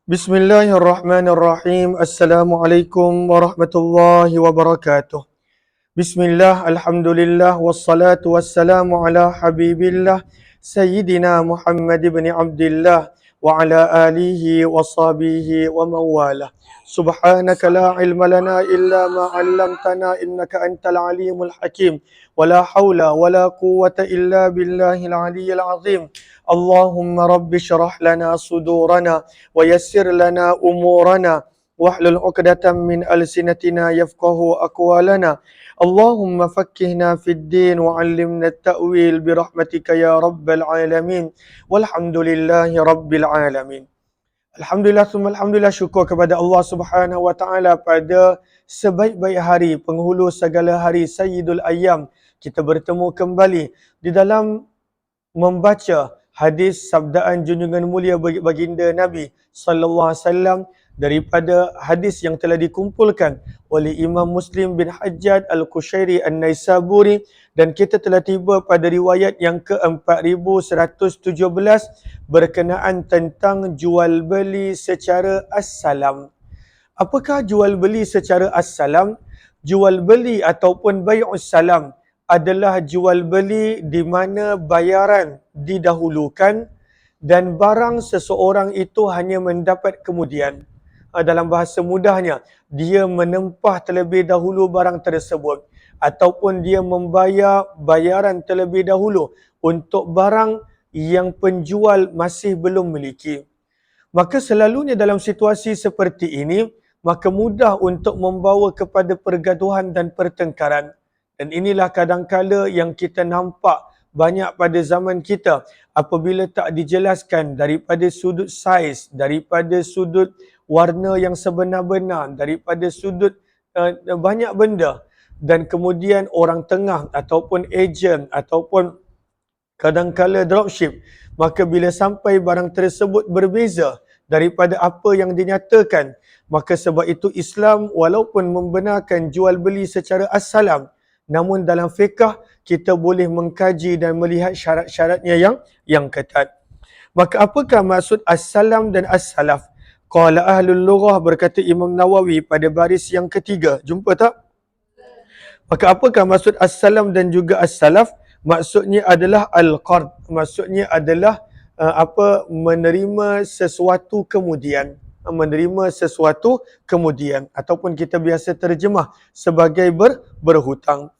Bismillahirrahmanirrahim. Assalamualaikum warahmatullahi wabarakatuh. Bismillah, alhamdulillah, wassalatu wassalamu ala habibillah Sayyidina Muhammad ibn Abdillah wa ala alihi wa sahbihi wa mawalah. Subhanaka la ilma lana illa ma 'allamtana innaka antal alimul hakim. Wa la hawla wa la quwwata illa billahil aliyyil azim. Allahumma rabbi syrah lana sudurana wa yassir lana umurana wahlul 'uqdatam min alsinatina yafqahu aqwalana. Allahumma fakkihna fid din wa 'allimna at-ta'wil bi rahmatika ya rabbal alamin. Walhamdulillahi rabbil alamin. Alhamdulillah summa alhamdulillah, syukur kepada Allah Subhanahu wa taala pada sebaik-baik hari, penghulu segala hari, Sayyidul Ayyam, kita bertemu kembali di dalam membaca hadis sabdaan junjungan mulia baginda Nabi sallallahu alaihi wasallam daripada hadis yang telah dikumpulkan oleh Imam Muslim bin Hajjaj Al-Qushairi An-Naisaburi, dan kita telah tiba pada riwayat yang ke-4117 berkenaan tentang jual beli secara as-salam. Apakah jual beli secara as-salam? Jual beli ataupun bai'us salam adalah jual beli di mana bayaran didahulukan dan barang seseorang itu hanya mendapat kemudian. Dalam bahasa mudahnya, dia menempah terlebih dahulu barang tersebut ataupun dia membayar bayaran terlebih dahulu untuk barang yang penjual masih belum miliki. Maka selalunya dalam situasi seperti ini, maka mudah untuk membawa kepada pergaduhan dan pertengkaran. Dan inilah kadangkala yang kita nampak banyak pada zaman kita apabila tak dijelaskan daripada sudut saiz, daripada sudut warna yang sebenar-benar, daripada sudut banyak benda, dan kemudian orang tengah ataupun ejen ataupun kadangkala dropship, maka bila sampai barang tersebut berbeza daripada apa yang dinyatakan, maka sebab itu Islam walaupun membenarkan jual beli secara as-salam, namun dalam fiqh kita boleh mengkaji dan melihat syarat-syaratnya yang ketat. Maka apakah maksud as-salam dan as-salaf? Qala ahlul lughah, berkata Imam Nawawi pada baris yang ketiga. Jumpa tak? Maka apakah maksud as-salam dan juga as-salaf? Maksudnya adalah al-qard. Maksudnya adalah menerima sesuatu kemudian. Menerima sesuatu kemudian, ataupun kita biasa terjemah sebagai berhutang.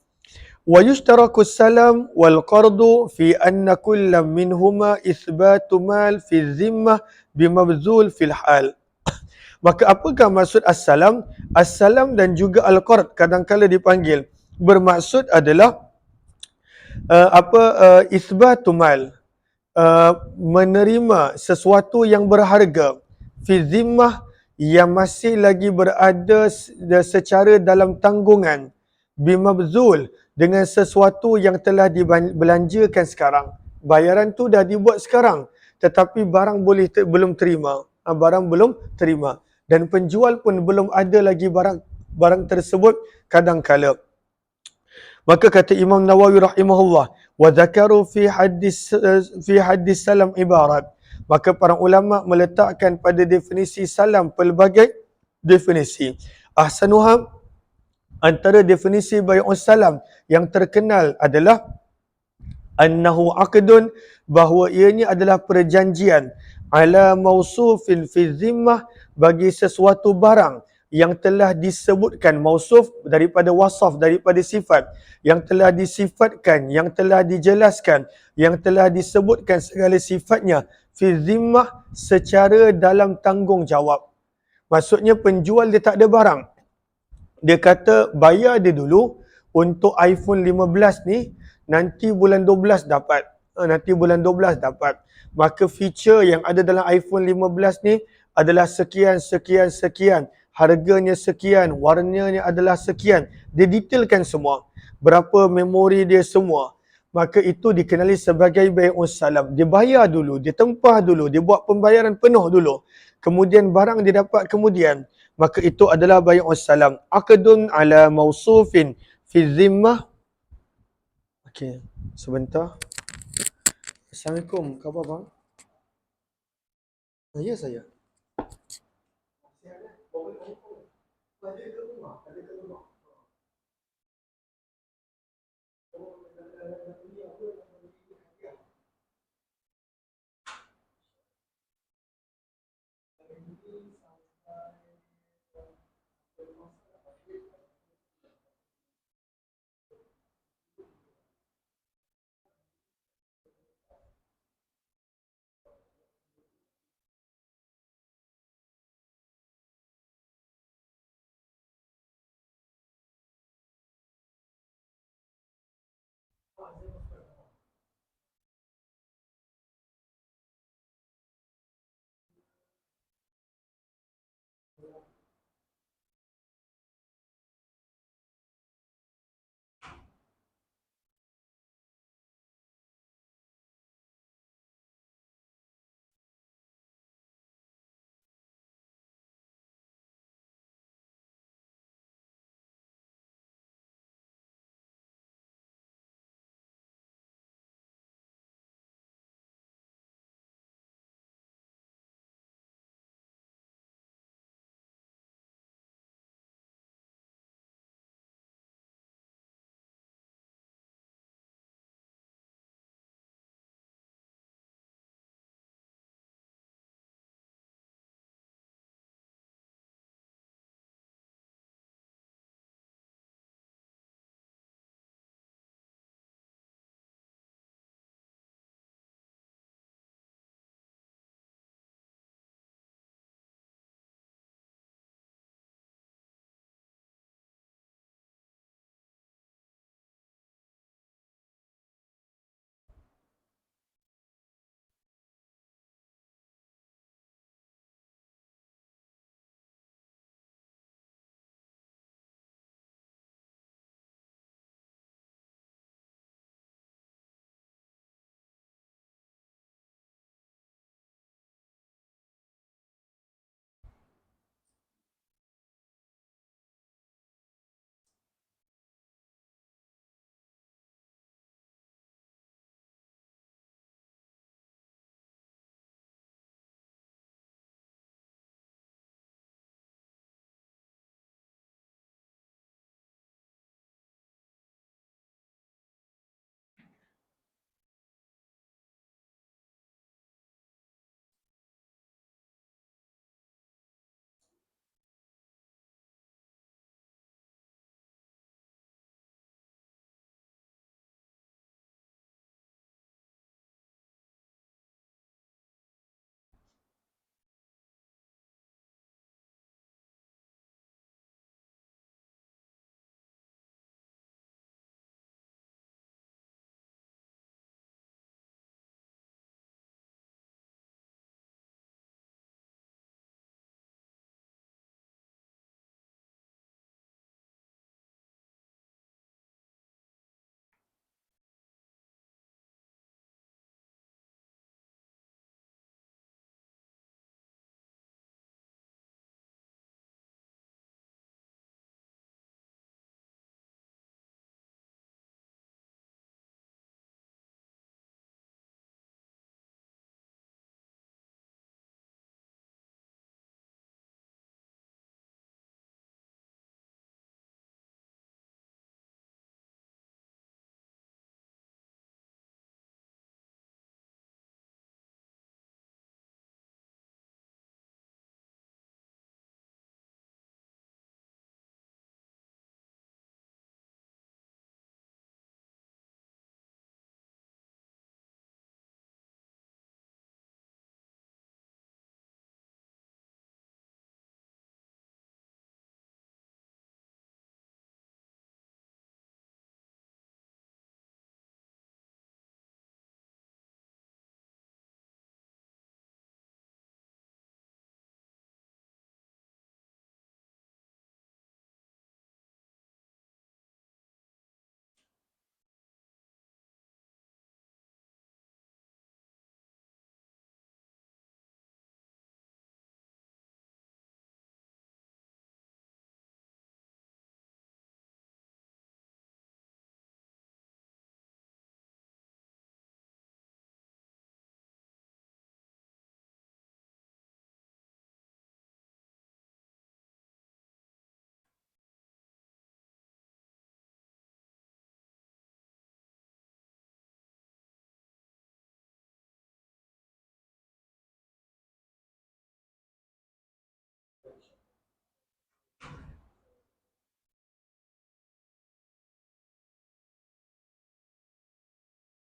Wa yushtaraku salam wal qardu fi anna kullam minhuma ithbatu mal fi zimmah bimabzul fil hal. Maka apakah maksud as-salam? As-salam dan juga al-qard kadang-kala dipanggil, bermaksud adalah ithbatu mal, menerima sesuatu yang berharga, fi zimmah, yang masih lagi berada secara dalam tanggungan, bimabzul, dengan sesuatu yang telah dibelanjakan sekarang. Bayaran tu dah dibuat sekarang, tetapi barang belum terima. Barang belum terima. Dan penjual pun belum ada lagi barang tersebut kadangkala. Maka kata Imam Nawawi rahimahullah, wa dzakaru fi hadis salam ibarat. Maka para ulama meletakkan pada definisi salam pelbagai definisi. Ahsanuha, antara definisi bai'us salam yang terkenal adalah annahu aqdun, bahawa ianya adalah perjanjian, ala mausufin fi zimmah, bagi sesuatu barang yang telah disebutkan, mausuf daripada wasaf, daripada sifat, yang telah disifatkan, yang telah dijelaskan, yang telah disebutkan segala sifatnya, fi zimmah, secara dalam tanggungjawab. Maksudnya penjual dia tak ada barang, dia kata bayar dia dulu untuk iPhone 15 ni, nanti bulan 12 dapat. Nanti bulan 12 dapat. Maka feature yang ada dalam iPhone 15 ni adalah sekian, sekian, sekian. Harganya sekian, warnanya adalah sekian. Dia detailkan semua. Berapa memori dia semua. Maka itu dikenali sebagai bai'us salam. Dia bayar dulu, dia tempah dulu, dia buat pembayaran penuh dulu. Kemudian barang dia dapat kemudian. Maka itu adalah bai'us salam. Aqdun ala mausufin fi zimmah. Okey, sebentar. Assalamualaikum, khabar bang? Ya saya. Ada kat rumah, ada kat rumah.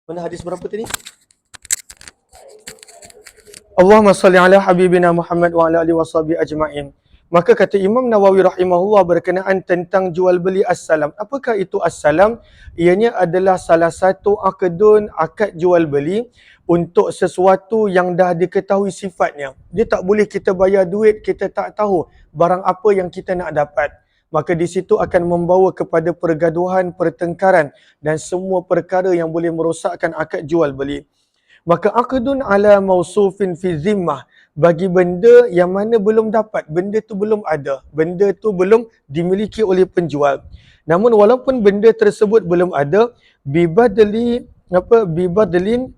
Mana hadis berapa tadi? Allahumma salli ala habibina Muhammad wa ala alihi washabihi ajma'in. Maka kata Imam Nawawi rahimahullah berkenaan tentang jual beli as-salam. Apakah itu as-salam? Ianya adalah salah satu akad jual beli untuk sesuatu yang dah diketahui sifatnya. Dia tak boleh kita bayar duit, kita tak tahu barang apa yang kita nak dapat. Maka di situ akan membawa kepada pergaduhan, pertengkaran dan semua perkara yang boleh merosakkan akad jual beli. Maka aqdun ala mausufin fi zimmah, bagi benda yang mana belum dapat, benda tu belum ada, benda tu belum dimiliki oleh penjual. Namun walaupun benda tersebut belum ada, bibadlin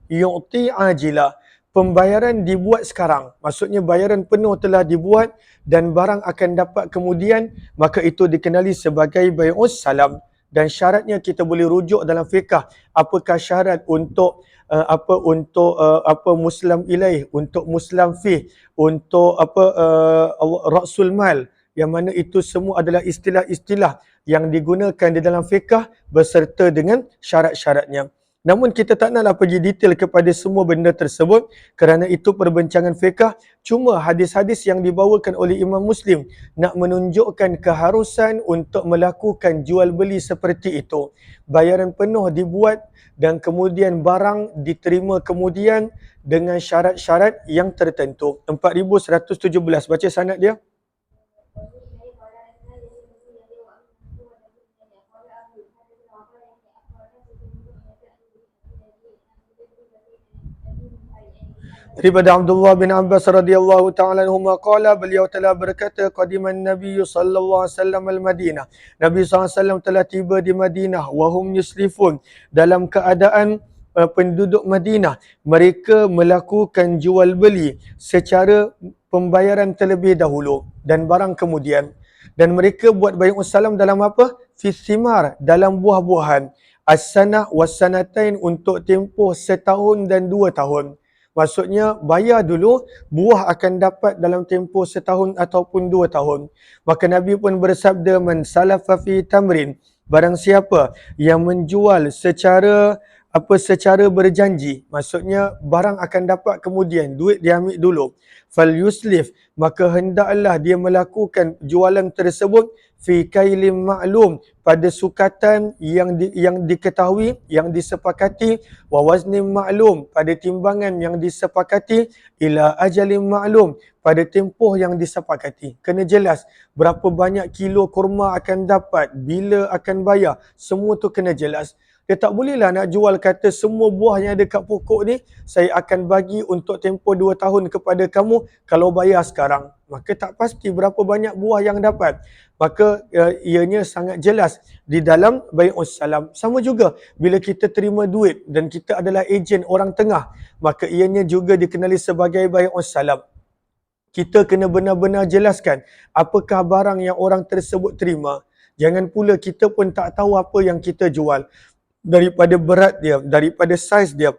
yu'ti ajila, pembayaran dibuat sekarang. Maksudnya bayaran penuh telah dibuat dan barang akan dapat kemudian, maka itu dikenali sebagai bai'us salam. Dan syaratnya kita boleh rujuk dalam fiqh. Apakah syarat untuk muslim ilaih, untuk muslim fih, untuk rasul mal, yang mana itu semua adalah istilah-istilah yang digunakan di dalam fiqh beserta dengan syarat-syaratnya. Namun kita tak naklah pergi detail kepada semua benda tersebut kerana itu perbincangan fiqh. Cuma hadis-hadis yang dibawakan oleh Imam Muslim nak menunjukkan keharusan untuk melakukan jual beli seperti itu. Bayaran penuh dibuat dan kemudian barang diterima kemudian dengan syarat-syarat yang tertentu. 4117, baca sanad dia. Daripada Abdullah bin Abbas radhiyallahu ta'ala anhuma qala, beliau telah berkata, qadiman Nabi sallallahu alaihi wasallam al-Madinah. Nabi SAW telah tiba di Madinah, wahum yuslifun, dalam keadaan penduduk Madinah mereka melakukan jual beli secara pembayaran terlebih dahulu dan barang kemudian. Dan mereka buat bai'us salam dalam apa? Fi thimar, dalam buah-buahan. As-sanah was-sanatain, untuk tempoh setahun dan 2 tahun. Maksudnya bayar dulu, buah akan dapat dalam tempoh setahun ataupun 2 tahun. Maka Nabi pun bersabda, man salafa fi tamrin, barang siapa yang menjual secara berjanji, maksudnya barang akan dapat kemudian, duit dia ambil dulu. Fal yuslif, maka hendaklah dia melakukan jualan tersebut fi kailim ma'lum, pada sukatan yang diketahui, yang disepakati, wa waznim ma'lum, pada timbangan yang disepakati, ila ajalin ma'lum, pada tempoh yang disepakati. Kena jelas berapa banyak kilo kurma akan dapat, bila akan bayar, semua tu kena jelas. Dia tak bolehlah nak jual kata semua buah yang ada kat pokok ni saya akan bagi untuk tempoh 2 tahun kepada kamu kalau bayar sekarang. Maka tak pasti berapa banyak buah yang dapat. Maka ianya sangat jelas di dalam bai'us salam. Sama juga bila kita terima duit dan kita adalah ejen orang tengah, maka ianya juga dikenali sebagai bai'us salam. Kita kena benar-benar jelaskan apakah barang yang orang tersebut terima. Jangan pula kita pun tak tahu apa yang kita jual. Daripada berat dia, daripada saiz dia,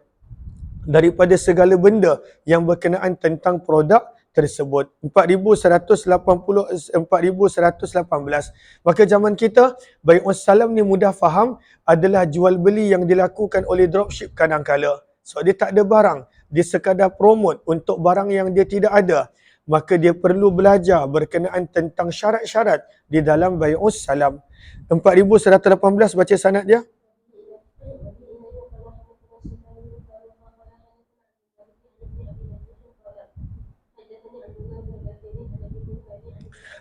daripada segala benda yang berkenaan tentang produk tersebut. 4118. Maka zaman kita, bai'us salam ni mudah faham, adalah jual beli yang dilakukan oleh dropship kadang-kala. So dia tak ada barang, dia sekadar promote untuk barang yang dia tidak ada. Maka dia perlu belajar berkenaan tentang syarat-syarat di dalam bai'us salam. 4118, baca sanad dia.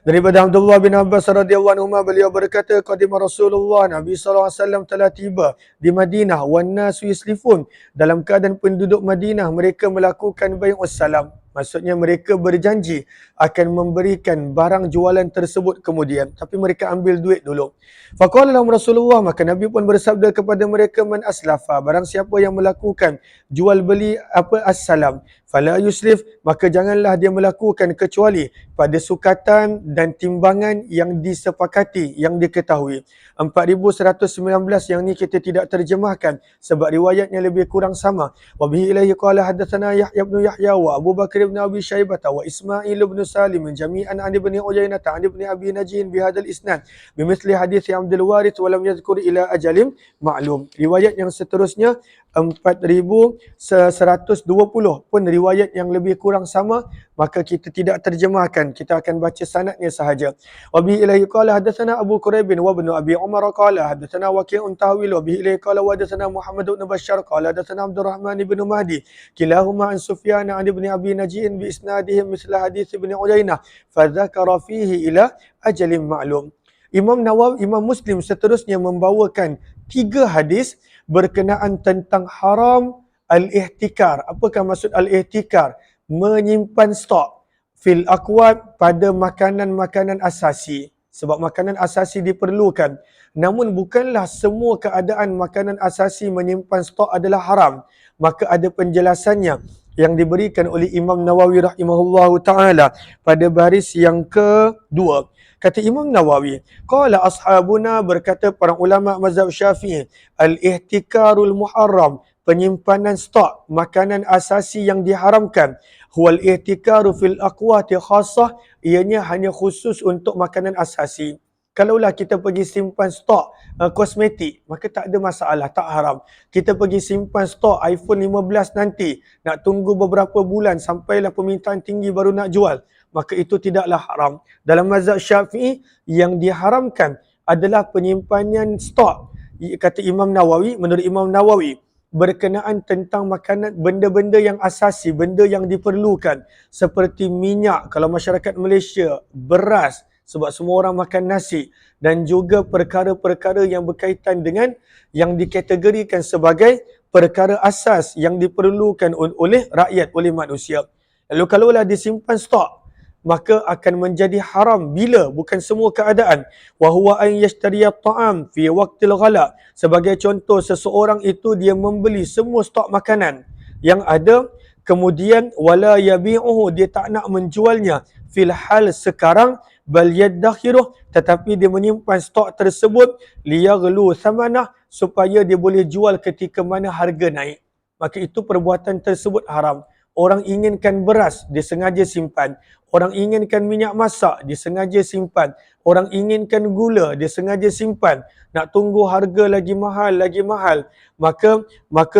Daripada Abdullah bin Abbas radhiyallahu anhu, beliau berkata, qadima Rasulullah, Nabi SAW telah tiba di Madinah, wan nasu yuslifun, dalam keadaan penduduk Madinah mereka melakukan bai'us salam. Maksudnya mereka berjanji akan memberikan barang jualan tersebut kemudian, tapi mereka ambil duit dulu. Faqala lahum Rasulullah, maka Nabi pun bersabda kepada mereka, man aslafa, barang siapa yang melakukan jual beli as-salam, fala yuslif, maka janganlah dia melakukan kecuali pada sukatan dan timbangan yang disepakati, yang diketahui. 4119 yang ni kita tidak terjemahkan sebab riwayatnya lebih kurang sama. Wa bihi ilaihi qala hadatsana Yahya bin Yahya wa Abu Bakar bin Abi Syaibah wa Ismail bin Salim jami'an an ibni Uyainah an ibni Abi Najin bi hadzal isnad bimithli hadits Abdul Warith wa lam yadhkur ila ajalim ma'lum. Riwayat yang seterusnya 4120 pun riwayat yang lebih kurang sama, maka kita tidak terjemahkan, kita akan baca sanadnya sahaja. Wa bihi ilaihi qala hadatsana Abu Quraib wa ibnu Abi Umar qala hadatsana Waqi'un tahwil wa bihi ilaihi qala wa hadatsana Muhammad bin Bashar qala hadatsana Abdurrahman bin Mahdi kilahuma an Sufyan an ibn Abi Najih bi isnadihim misla hadis ibn Uyainah fa dzakara fihi ila ajalin ma'lum. Imam Nawawi, Imam Muslim seterusnya membawakan 3 hadis berkenaan tentang haram al-ihtikar. Apakah maksud al-ihtikar? Menyimpan stok fil akwat pada makanan-makanan asasi. Sebab makanan asasi diperlukan. Namun bukanlah semua keadaan makanan asasi menyimpan stok adalah haram. Maka ada penjelasannya yang diberikan oleh Imam Nawawi rahimahullahu ta'ala pada baris yang kedua. Kata Imam Nawawi, qala ashabuna, berkata para ulama mazhab Syafi'i, al-ihtikarul muharram, penyimpanan stok makanan asasi yang diharamkan, huwal ihtikaru fil aqwati khassah, ianya hanya khusus untuk makanan asasi. Kalaulah kita pergi simpan stok kosmetik, maka tak ada masalah, tak haram. Kita pergi simpan stok iPhone 15 nanti, nak tunggu beberapa bulan sampailah permintaan tinggi baru nak jual, maka itu tidaklah haram. Dalam mazhab Syafi'i, yang diharamkan adalah penyimpanan stok. Kata Imam Nawawi, menurut Imam Nawawi, berkenaan tentang makanan, benda-benda yang asasi, benda yang diperlukan, seperti minyak kalau masyarakat Malaysia, beras sebab semua orang makan nasi, dan juga perkara-perkara yang berkaitan dengan yang dikategorikan sebagai perkara asas yang diperlukan oleh rakyat, oleh manusia. Lalu kalaulah disimpan stok, maka akan menjadi haram bila bukan semua keadaan. Wa huwa an yashtariya ta'am fi waqtil ghala. Sebagai contoh, seseorang itu dia membeli semua stok makanan yang ada, kemudian wala yabi'uhu, dia tak nak menjualnya fil hal sekarang, bal yaddakhiruh, tetapi dia menyimpan stok tersebut liyaghlu thamanah, supaya dia boleh jual ketika mana harga naik. Maka itu perbuatan tersebut haram. Orang inginkan beras, dia sengaja simpan. Orang inginkan minyak masak, dia sengaja simpan. Orang inginkan gula, dia sengaja simpan. Nak tunggu harga lagi mahal, lagi mahal. Maka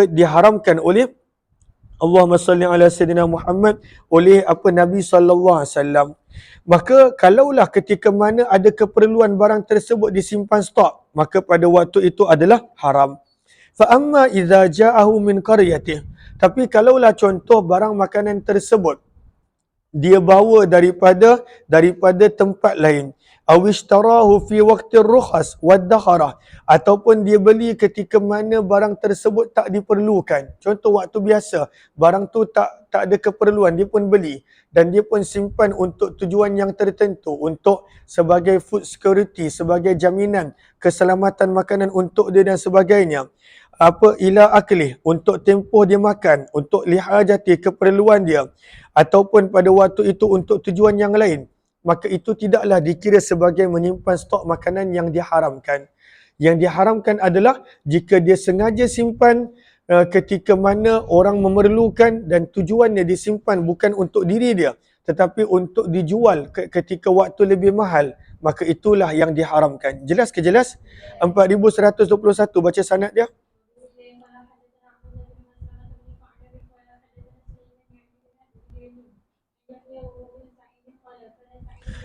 diharamkan oleh Allahumma salli ala Sayyidina Muhammad, oleh Nabi sallallahu alaihi wasallam. Maka kalaulah ketika mana ada keperluan barang tersebut disimpan stok, maka pada waktu itu adalah haram. Fa amma idza ja'ahu min qaryatihi, tapi kalaulah contoh barang makanan tersebut dia bawa daripada tempat lain, awishtarahu fi waqtir rukhas wadakharah, ataupun dia beli ketika mana barang tersebut tak diperlukan. Contoh waktu biasa, barang tu tak ada keperluan, dia pun beli dan dia pun simpan untuk tujuan yang tertentu, untuk sebagai food security, sebagai jaminan keselamatan makanan untuk dia dan sebagainya. Ila aklih, untuk tempoh dia makan, untuk lihajati, keperluan dia, ataupun pada waktu itu untuk tujuan yang lain, maka itu tidaklah dikira sebagai menyimpan stok makanan yang diharamkan. Yang diharamkan adalah jika dia sengaja simpan ketika mana orang memerlukan dan tujuannya disimpan bukan untuk diri dia, tetapi untuk dijual ketika waktu lebih mahal, maka itulah yang diharamkan. Jelas ke jelas? 4121 baca sanad dia.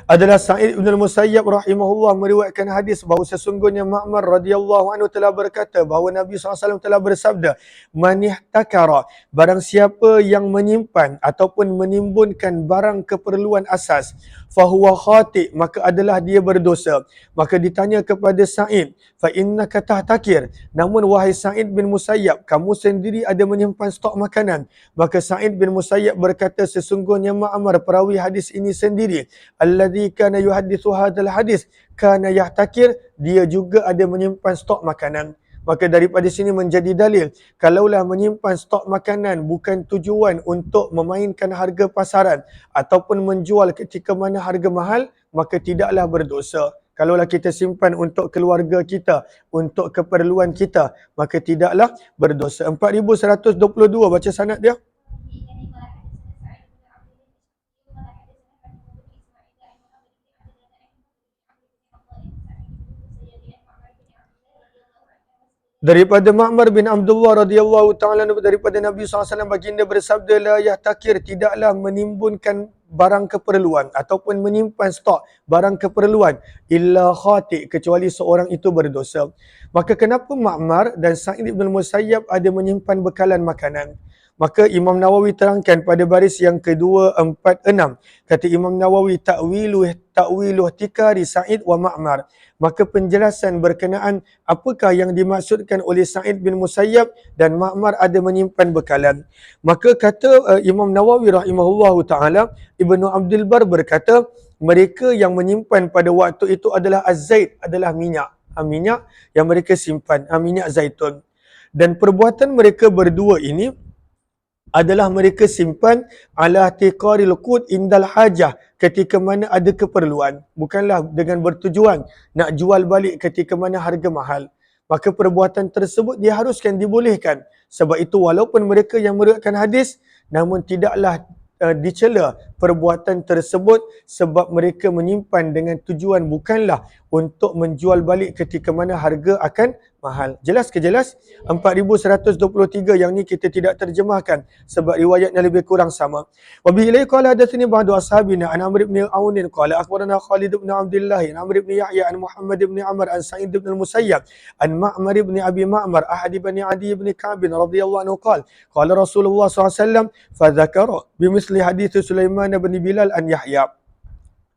Adalah Sa'id bin al-Musayyab rahimahullah meriwayatkan hadis bahawa sesungguhnya Ma'mar radhiyallahu anhu telah berkata bahawa Nabi SAW telah bersabda, man ihtakara, barang siapa yang menyimpan ataupun menimbunkan barang keperluan asas, fahuwa khati', maka adalah dia berdosa. Maka ditanya kepada Sa'id, fa innaka tahtakir, namun wahai Sa'id bin Musayyab, kamu sendiri ada menyimpan stok makanan. Maka Sa'id bin Musayyab berkata, sesungguhnya Ma'mar perawi hadis ini sendiri, alladhi kana yuhaddithu hadzal hadis kana yahtakir, dia juga ada menyimpan stok makanan. Maka daripada sini menjadi dalil, kalaulah menyimpan stok makanan bukan tujuan untuk memainkan harga pasaran ataupun menjual ketika mana harga mahal, maka tidaklah berdosa. Kalaulah kita simpan untuk keluarga kita, untuk keperluan kita, maka tidaklah berdosa. 4122 baca sanad dia. Daripada Ma'mar bin Abdullah radhiyallahu ta'ala daripada Nabi SAW baginda bersabda, la yahtakir, tidaklah menimbunkan barang keperluan ataupun menyimpan stok barang keperluan illa khati', kecuali seorang itu berdosa. Maka kenapa Ma'mar dan Sa'id bin Musayyab ada menyimpan bekalan makanan? Maka Imam Nawawi terangkan pada baris yang kedua, 4, 6. Kata Imam Nawawi, ta'wilu tikari Sa'id wa Ma'mar. Maka penjelasan berkenaan apakah yang dimaksudkan oleh Sa'id bin Musayyab dan Ma'mar ada menyimpan bekalan. Maka kata Imam Nawawi rahimahullahu ta'ala, Ibnu Abdul Bar berkata, mereka yang menyimpan pada waktu itu adalah az-zaid, adalah minyak. Minyak yang mereka simpan, minyak zaitun. Dan perbuatan mereka berdua ini adalah mereka simpan ala tiqaril qut indal hajah, ketika mana ada keperluan, bukanlah dengan bertujuan nak jual balik ketika mana harga mahal. Maka perbuatan tersebut diharuskan, dibolehkan. Sebab itu walaupun mereka yang meriwayatkan hadis, namun tidaklah dicela perbuatan tersebut sebab mereka menyimpan dengan tujuan bukanlah untuk menjual balik ketika mana harga akan mahal. Jelas ke jelas? 4123 yang ni kita tidak terjemahkan sebab riwayatnya lebih kurang sama. Wa bihi ilai qala hadatsani ba'du ashabina an Amr ibn Aun qala akhbarana Khalid ibn Abdullah an Amr ibn Yahya an Muhammad ibn Amr an Sa'id ibn al-Musayyab an Ma'mar ibn Abi Ma'mar ahad bani Adi ibn Ka'b radhiyallahu anhu qala Rasulullah SAW fa dzakara bimithli hadits Sulaiman bin Bilal an Yahya.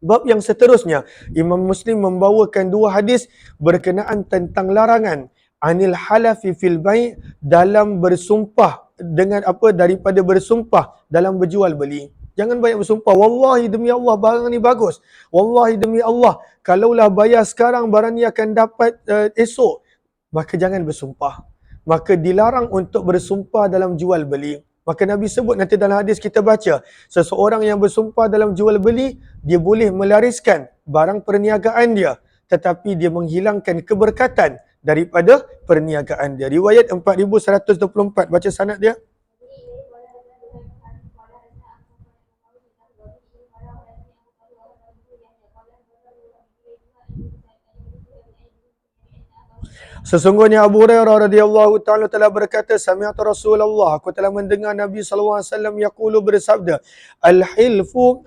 Bab yang seterusnya, Imam Muslim membawakan dua hadis berkenaan tentang larangan anil halafi fil bai', dalam bersumpah dengan apa, daripada bersumpah dalam berjual beli. Jangan banyak bersumpah, wallahi demi Allah barang ni bagus, wallahi demi Allah kalaulah bayar sekarang barang ni akan dapat esok. Maka jangan bersumpah. Maka dilarang untuk bersumpah dalam jual beli. Maka Nabi sebut nanti dalam hadis kita baca, seseorang yang bersumpah dalam jual beli, dia boleh melariskan barang perniagaan dia, tetapi dia menghilangkan keberkatan daripada perniagaan dia. Riwayat 4124, baca sanad dia. Sesungguhnya Abu Hurairah radhiyallahu ta'ala telah berkata, sami'tu Rasulullah, aku telah mendengar Nabi sallallahu alaihi wasallam yaqulu, bersabda, al-halifu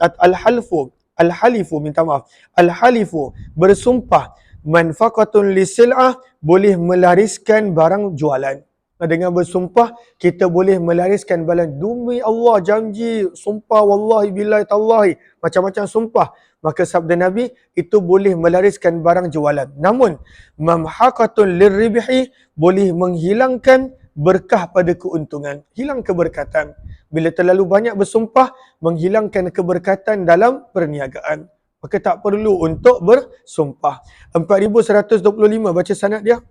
bersumpah, manfaqatun lisil'ah, boleh melariskan barang jualan. Dengan bersumpah kita boleh melariskan barang. Demi Allah janji, sumpah wallahi billahi tallahi, macam-macam sumpah. Maka sabda Nabi, itu boleh melariskan barang jualan. Namun mamhaqatun lirribhi, boleh menghilangkan berkah pada keuntungan, hilang keberkatan. Bila terlalu banyak bersumpah, menghilangkan keberkatan dalam perniagaan. Maka tak perlu untuk bersumpah. 4125, baca sanad dia.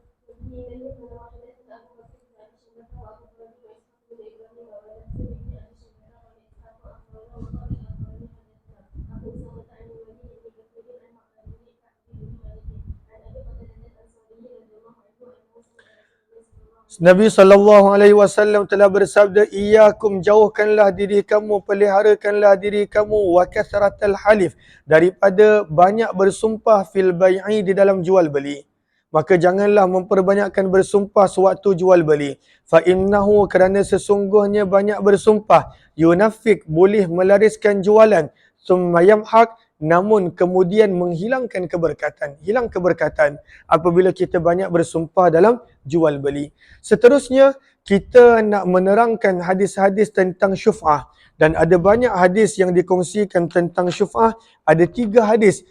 Nabi SAW telah bersabda, iyyakum, jauhkanlah diri kamu, peliharakanlah diri kamu, wa kathratal halif, daripada banyak bersumpah fil bai'i, di dalam jual beli. Maka janganlah memperbanyakkan bersumpah sewaktu jual beli. Fa innahu, kerana sesungguhnya banyak bersumpah, yunafik, boleh melariskan jualan, summa yamhaq, namun kemudian menghilangkan keberkatan. Hilang keberkatan apabila kita banyak bersumpah dalam jual beli. Seterusnya, kita nak menerangkan hadis-hadis tentang syuf'ah. Dan ada banyak hadis yang dikongsikan tentang syuf'ah. Ada 3 hadis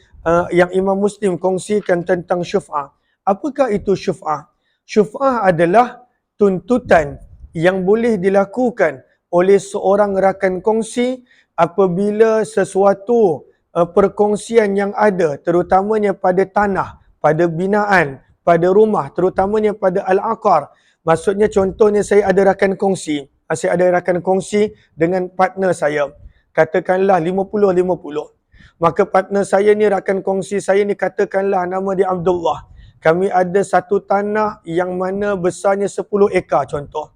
yang Imam Muslim kongsikan tentang syuf'ah. Apakah itu syuf'ah? Syuf'ah adalah tuntutan yang boleh dilakukan oleh seorang rakan kongsi apabila sesuatu perkongsian yang ada, terutamanya pada tanah, pada binaan, pada rumah, terutamanya pada al-aqar. Maksudnya contohnya saya ada rakan kongsi. Saya ada rakan kongsi dengan partner saya. Katakanlah 50-50. Maka partner saya ni, rakan kongsi saya ni, katakanlah nama dia Abdullah. Kami ada satu tanah yang mana besarnya 10 ekar contoh.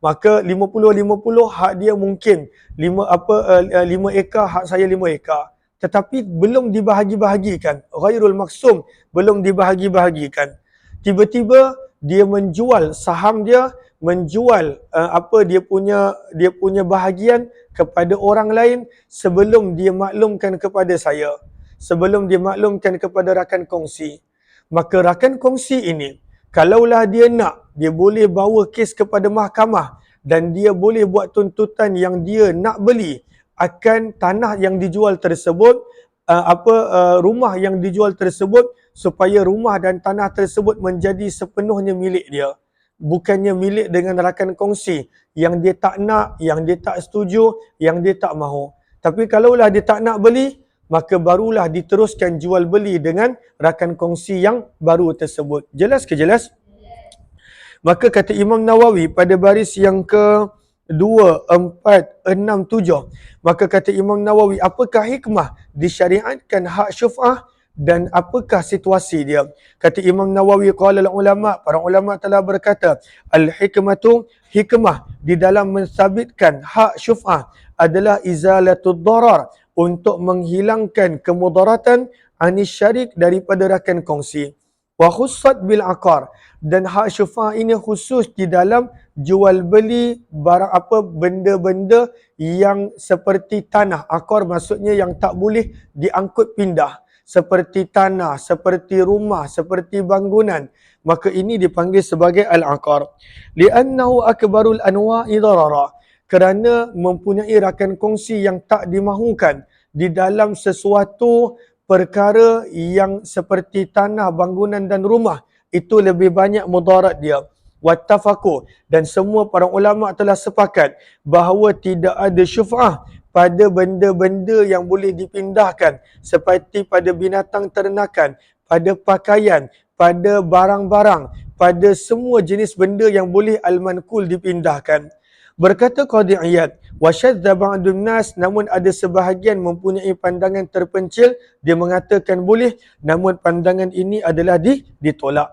Maka 50-50 hak dia mungkin 5 ekar, hak saya 5 ekar. Tetapi belum dibahagi-bahagikan. Ghairul maksum, belum dibahagi-bahagikan. Tiba-tiba dia menjual saham dia, menjual dia punya bahagian kepada orang lain sebelum dia maklumkan kepada saya, sebelum dia maklumkan kepada rakan kongsi. Maka rakan kongsi ini, kalaulah dia nak, dia boleh bawa kes kepada mahkamah dan dia boleh buat tuntutan yang dia nak beli akan tanah yang dijual tersebut, rumah yang dijual tersebut, supaya rumah dan tanah tersebut menjadi sepenuhnya milik dia. Bukannya milik dengan rakan kongsi yang dia tak nak, yang dia tak setuju, yang dia tak mahu. Tapi kalaulah dia tak nak beli, maka barulah diteruskan jual beli dengan rakan kongsi yang baru tersebut. Jelas ke jelas? Maka kata Imam Nawawi pada baris yang ke 2, 4, 6, 7. Maka kata Imam Nawawi, apakah hikmah disyariatkan hak syuf'ah dan apakah situasi dia? Kata Imam Nawawi, qala ulama, para ulama telah berkata, al-hikmatu, hikmah di dalam mensabitkan hak syuf'ah adalah izalatud darar, untuk menghilangkan kemudaratan anis syarik daripada rakan kongsi. Wa khussat bil aqar, dan hak syuf'ah ini khusus di dalam jual beli barang benda-benda yang seperti tanah. Aqar maksudnya yang tak boleh diangkut pindah, seperti tanah, seperti rumah, seperti bangunan. Maka ini dipanggil sebagai al-aqar. Li'annahu akbarul anwa'i darara, kerana mempunyai rakan kongsi yang tak dimahukan di dalam sesuatu perkara yang seperti tanah, bangunan dan rumah, itu lebih banyak mudarat dia. Wattafaqu, dan semua para ulama telah sepakat bahawa tidak ada syuf'ah pada benda-benda yang boleh dipindahkan, seperti pada binatang ternakan, pada pakaian, pada barang-barang, pada semua jenis benda yang boleh al-manqul dipindahkan. Berkata Qadhi Iyad, wasyadza ba'dun nas, namun ada sebahagian mempunyai pandangan terpencil, dia mengatakan boleh, namun pandangan ini adalah ditolak.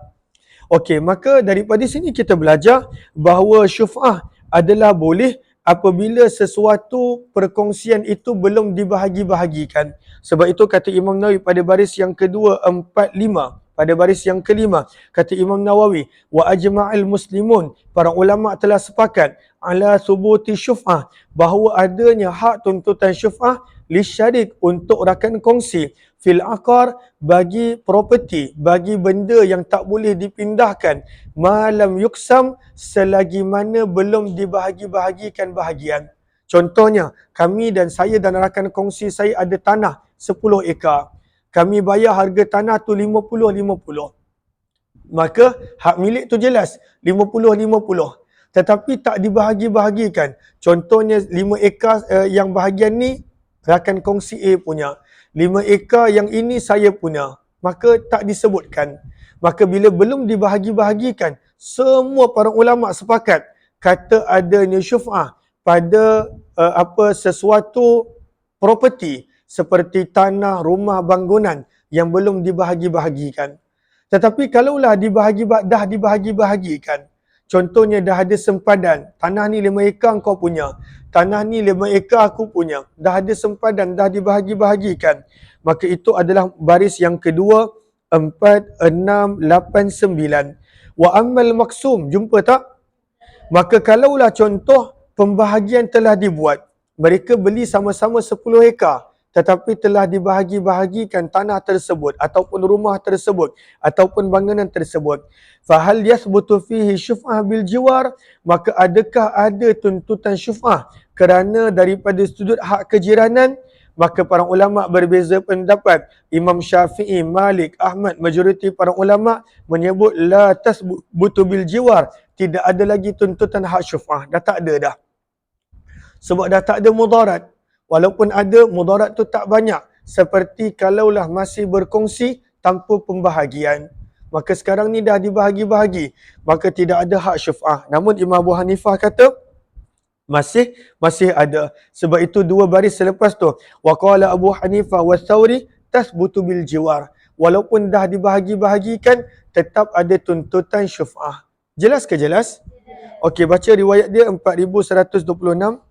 Okey, maka daripada sini kita belajar bahawa syuf'ah adalah boleh apabila sesuatu perkongsian itu belum dibahagi-bahagikan. Sebab itu kata Imam Nawawi pada baris yang kedua, 4, 5. Pada baris yang kelima, kata Imam Nawawi, wa ajma'al muslimun, para ulama telah sepakat ala subuti syuf'ah, bahawa adanya hak tuntutan syuf'ah lisyarik, untuk rakan kongsi, fil aqar, bagi properti, bagi benda yang tak boleh dipindahkan, malam yuksam, selagi mana belum dibahagi-bahagikan bahagian. Contohnya, kami dan saya dan rakan kongsi saya ada tanah 10 ekar. Kami bayar harga tanah tu 50-50. Maka hak milik tu jelas 50-50. Tetapi tak dibahagi-bahagikan. Contohnya 5 ekar yang bahagian ni rakan kongsi A punya. 5 ekar yang ini saya punya. Maka tak disebutkan. Maka bila belum dibahagi-bahagikan, semua para ulama sepakat kata adanya syuf'ah pada sesuatu properti seperti tanah, rumah, bangunan yang belum dibahagi-bahagikan. Tetapi kalaulah dah dibahagi-bahagikan, contohnya dah ada sempadan, tanah ni 5 ekar kau punya, tanah ni 5 ekar aku punya, dah ada sempadan, dah dibahagi-bahagikan, maka itu adalah baris yang kedua, 4, 6, 8, 9. Wa ammal maksum, jumpa tak? Maka kalaulah contoh pembahagian telah dibuat, mereka beli sama-sama 10 ekar, tetapi telah dibahagi-bahagikan tanah tersebut ataupun rumah tersebut ataupun bangunan tersebut. Fahal yathbutu fihi syuf'ah bil jiwar, maka adakah ada tuntutan syuf'ah kerana daripada sudut hak kejiranan? Maka para ulama berbeza pendapat. Imam Syafi'i, Malik, Ahmad, majoriti para ulama menyebut la tasbutu bil jiwar, tidak ada lagi tuntutan hak syuf'ah, dah tak ada dah. Sebab dah tak ada mudarat. Walaupun ada, mudarat tu tak banyak. Seperti kalaulah masih berkongsi tanpa pembahagian. Maka sekarang ni dah dibahagi-bahagi, maka tidak ada hak syuf'ah. Namun Imam Abu Hanifah kata, masih ada. Sebab itu dua baris selepas tu, wa qala Abu Hanifah wa Thawri tasbutu bil jiwar. Walaupun dah dibahagi-bahagikan, tetap ada tuntutan syuf'ah. Jelas ke jelas? Okey, baca riwayat dia 4126.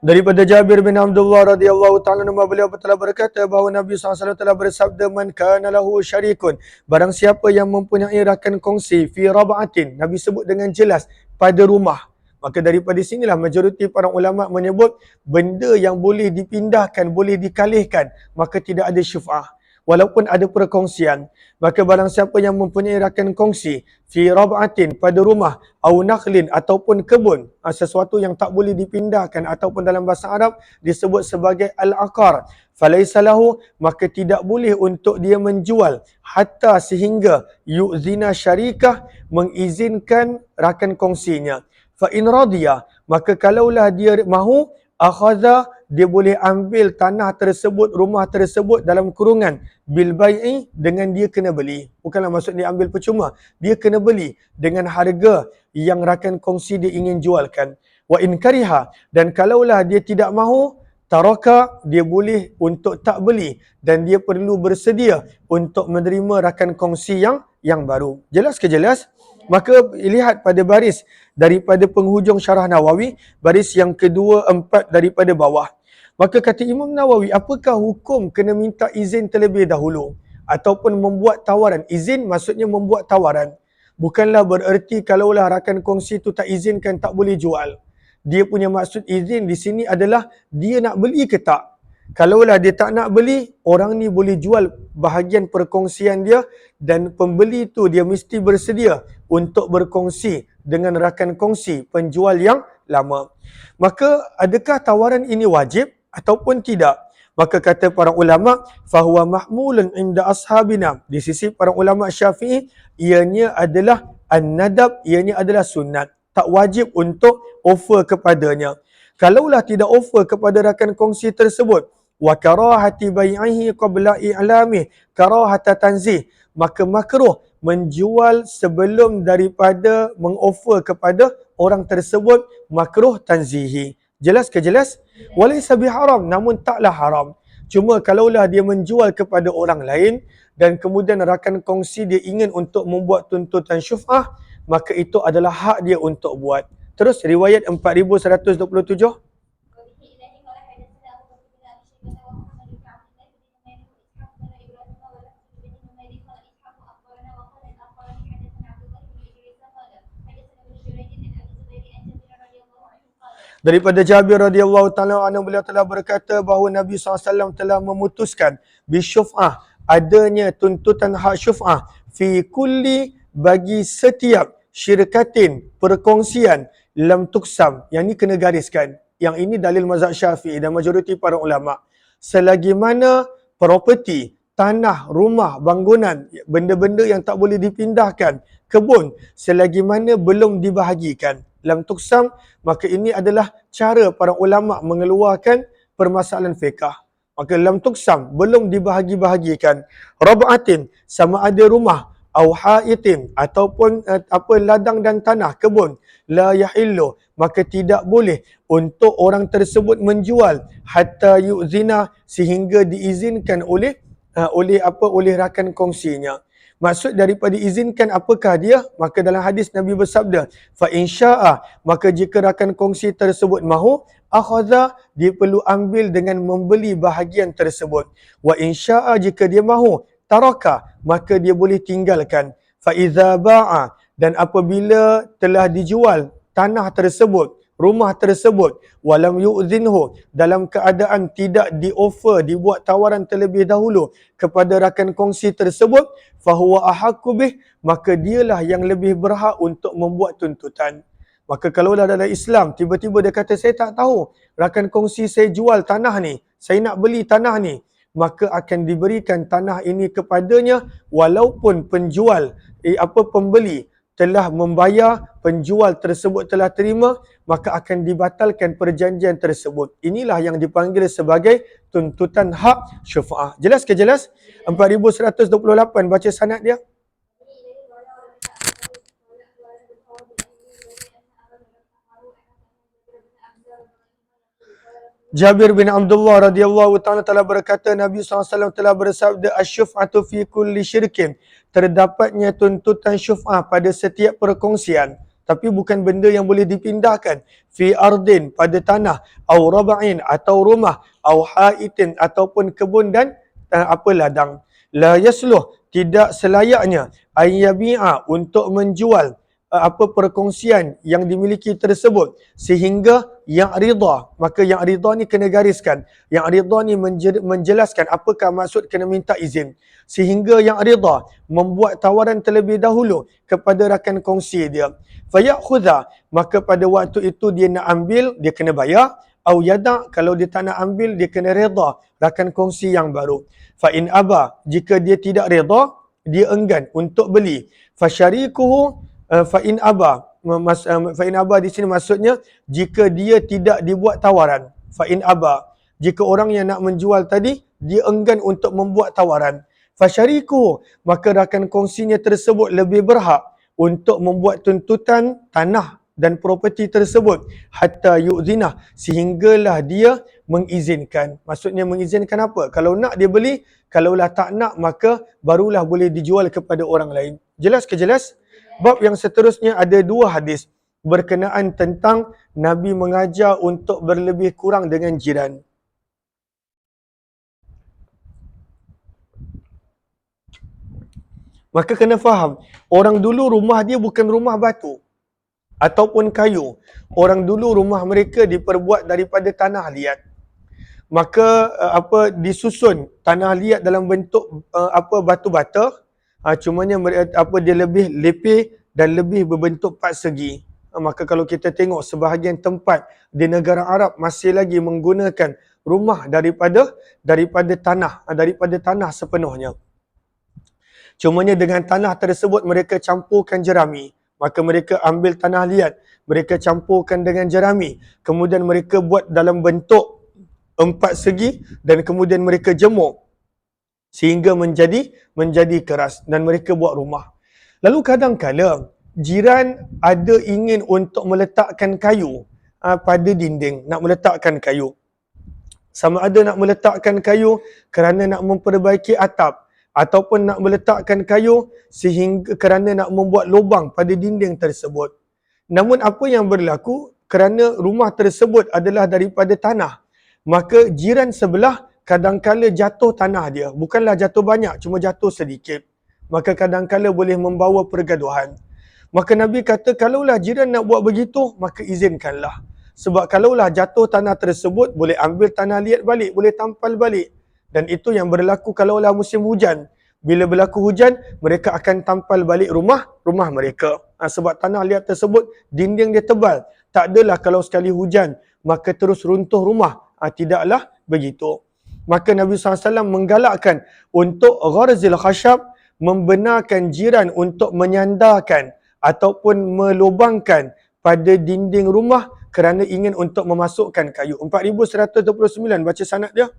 Daripada Jabir bin Abdullah radhiyallahu ta'ala anhu, beliau telah berkata bahawa Nabi SAW telah bersabda, man kana lahu syarikun, barang siapa yang mempunyai rakan kongsi fi rab'atin, Nabi sebut dengan jelas, pada rumah. Maka daripada sinilah majoriti para ulama menyebut benda yang boleh dipindahkan, boleh dikalihkan, maka tidak ada syuf'ah. Walaupun ada perkongsian, maka barang siapa yang mempunyai rakan kongsi fi rab'atin, pada rumah, au nakhlin, ataupun kebun, sesuatu yang tak boleh dipindahkan ataupun dalam bahasa Arab disebut sebagai al-aqar, falaisa lahu, maka tidak boleh untuk dia menjual hatta sehingga yu'zina syarikah, mengizinkan rakan kongsinya. Fa in radiya, maka kalaulah dia mahu, akhadha, dia boleh ambil tanah tersebut, rumah tersebut dalam kurungan bil bai'i, dengan dia kena beli. Bukanlah maksud dia ambil percuma, dia kena beli dengan harga yang rakan kongsi dia ingin jualkan. Wa in kariha, dan kalaulah dia tidak mahu, taraka, dia boleh untuk tak beli dan dia perlu bersedia untuk menerima rakan kongsi yang baru. Jelas ke jelas? Maka lihat pada baris daripada penghujung syarah Nawawi, baris yang kedua, 4 daripada bawah. Maka kata Imam Nawawi, apakah hukum kena minta izin terlebih dahulu ataupun membuat tawaran? Izin maksudnya membuat tawaran. Bukanlah bererti kalaulah rakan kongsi tu tak izinkan tak boleh jual. Dia punya maksud izin di sini adalah dia nak beli ke tak. Kalaulah dia tak nak beli, orang ni boleh jual bahagian perkongsian dia dan pembeli tu dia mesti bersedia untuk berkongsi dengan rakan kongsi penjual yang lama. Maka adakah tawaran ini wajib ataupun tidak? Maka kata para ulama, fahuwa mahmulun inda ashabina, di sisi para ulama Syafi'i, ianya adalah an-nadab, ianya adalah sunat, tak wajib untuk offer kepadanya. Kalaulah tidak offer kepada rakan kongsi tersebut, wa karahati bai'ihi qabla i'lami karahata tanzih, maka makruh menjual sebelum daripada mengoffer kepada orang tersebut, makruh tanzihi. Jelas ke jelas? Walaysa biharam, namun taklah haram. Cuma kalaulah dia menjual kepada orang lain dan kemudian rakan kongsi dia ingin untuk membuat tuntutan syuf'ah, maka itu adalah hak dia untuk buat. Terus riwayat 4127. Daripada Jabir radhiyallahu ta'ala anhu, beliau telah berkata bahawa Nabi SAW telah memutuskan bisyuf'ah, adanya tuntutan hak syuf'ah, fi kulli, bagi setiap syirkatin, perkongsian, lam tuksam, yang ni kena gariskan. Yang ini dalil mazhab Syafi'i dan majoriti para ulama. Selagi mana properti, tanah, rumah, bangunan, benda-benda yang tak boleh dipindahkan, kebun, selagi mana belum dibahagikan, lam tuksam, maka ini adalah cara para ulama mengeluarkan permasalahan fiqah. Maka lam tuksam, belum dibahagi-bahagikan. Rab'atin, sama ada rumah, au haitin, ataupun ladang dan tanah, kebun, la yahillu, maka tidak boleh untuk orang tersebut menjual hatta yu'zina, sehingga diizinkan oleh rakan kongsinya. Maksud daripada izinkan apakah dia? Maka dalam hadis Nabi bersabda, fa in syaa, maka jika rakan kongsi tersebut mahu, akhadha, dia perlu ambil dengan membeli bahagian tersebut. Wa in syaa, jika dia mahu, taraka, maka dia boleh tinggalkan. Fa idza ba'a, dan apabila telah dijual tanah tersebut, rumah tersebut, walam yu'zinhu, dalam keadaan tidak dioffer, dibuat tawaran terlebih dahulu kepada rakan kongsi tersebut, fahuwa ahaqqu bih, maka dialah yang lebih berhak untuk membuat tuntutan. Maka kalau dalam Islam tiba-tiba dia kata, saya tak tahu rakan kongsi saya jual tanah ni, saya nak beli tanah ni, maka akan diberikan tanah ini kepadanya walaupun pembeli telah membayar, penjual tersebut telah terima, maka akan dibatalkan perjanjian tersebut. Inilah yang dipanggil sebagai tuntutan hak syuf'ah. Jelas ke jelas? 4128, baca sanad dia. Jabir bin Abdullah radhiyallahu ta'ala telah berkata, Nabi SAW telah bersabda, asyuf'atu fi kulli syirkin, terdapatnya tuntutan syuf'ah pada setiap perkongsian. tapi bukan benda yang boleh dipindahkan. Fi ardin, pada tanah, au raba'in, atau rumah, au haitin, ataupun kebun dan ladang. La yasluh, tidak selayaknya, ayyabi'a, untuk menjual perkongsian yang dimiliki tersebut, sehingga yang rida. Maka yang rida ni kena gariskan. Yang rida ni menjelaskan apakah maksud kena minta izin. Sehingga yang rida membuat tawaran terlebih dahulu kepada rakan kongsi dia. Fayakhudha, maka pada waktu itu dia nak ambil, dia kena bayar. Au yada', kalau dia tak nak ambil, dia kena reda rakan kongsi yang baru. Fa in aba, jika dia tidak reda, dia enggan untuk beli. Fasyarikuhu, fa in aba, fa in aba di sini maksudnya jika dia tidak dibuat tawaran. Fa in aba, jika orang yang nak menjual tadi dia enggan untuk membuat tawaran. Fasyarikuhu, maka rakan kongsinya tersebut lebih berhak untuk membuat tuntutan tanah dan properti tersebut hatta yu'zinah, sehinggalah dia mengizinkan. Maksudnya mengizinkan apa? Kalau nak dia beli, kalaulah tak nak maka barulah boleh dijual kepada orang lain. Jelas ke jelas? Bab yang seterusnya ada dua hadis berkenaan tentang Nabi mengajar untuk berlebih kurang dengan jiran. Maka kena faham, orang dulu rumah dia bukan rumah batu ataupun kayu. Orang dulu rumah mereka diperbuat daripada tanah liat. Maka disusun tanah liat dalam bentuk batu bata. Cumanya dia lebih lepeh dan lebih berbentuk persegi. Maka kalau kita tengok sebahagian tempat di negara Arab masih lagi menggunakan rumah daripada tanah sepenuhnya. Cumanya dengan tanah tersebut mereka campurkan jerami. Maka mereka ambil tanah liat, mereka campurkan dengan jerami. Kemudian mereka buat dalam bentuk empat segi dan kemudian mereka jemur sehingga menjadi keras dan mereka buat rumah. Lalu kadang-kala jiran ada ingin untuk meletakkan kayu pada dinding, nak meletakkan kayu. Sama ada nak meletakkan kayu kerana nak memperbaiki atap, ataupun nak meletakkan kayu sehingga kerana nak membuat lubang pada dinding tersebut. Namun apa yang berlaku, kerana rumah tersebut adalah daripada tanah, maka jiran sebelah kadangkala jatuh tanah dia. Bukanlah jatuh banyak, cuma jatuh sedikit. Maka kadangkala boleh membawa pergaduhan. Maka Nabi kata, kalaulah jiran nak buat begitu, maka izinkanlah. Sebab kalaulah jatuh tanah tersebut, boleh ambil tanah liat balik, boleh tampal balik. Dan itu yang berlaku kalaulah musim hujan. Bila berlaku hujan, mereka akan tampal balik rumah mereka. Sebab tanah liat tersebut, dinding dia tebal. Tak adalah kalau sekali hujan, maka terus runtuh rumah. Tidaklah begitu. Maka Nabi SAW menggalakkan untuk gharzil khashab, membenarkan jiran untuk menyandarkan ataupun melubangkan pada dinding rumah kerana ingin untuk memasukkan kayu. 4129, baca sanad dia.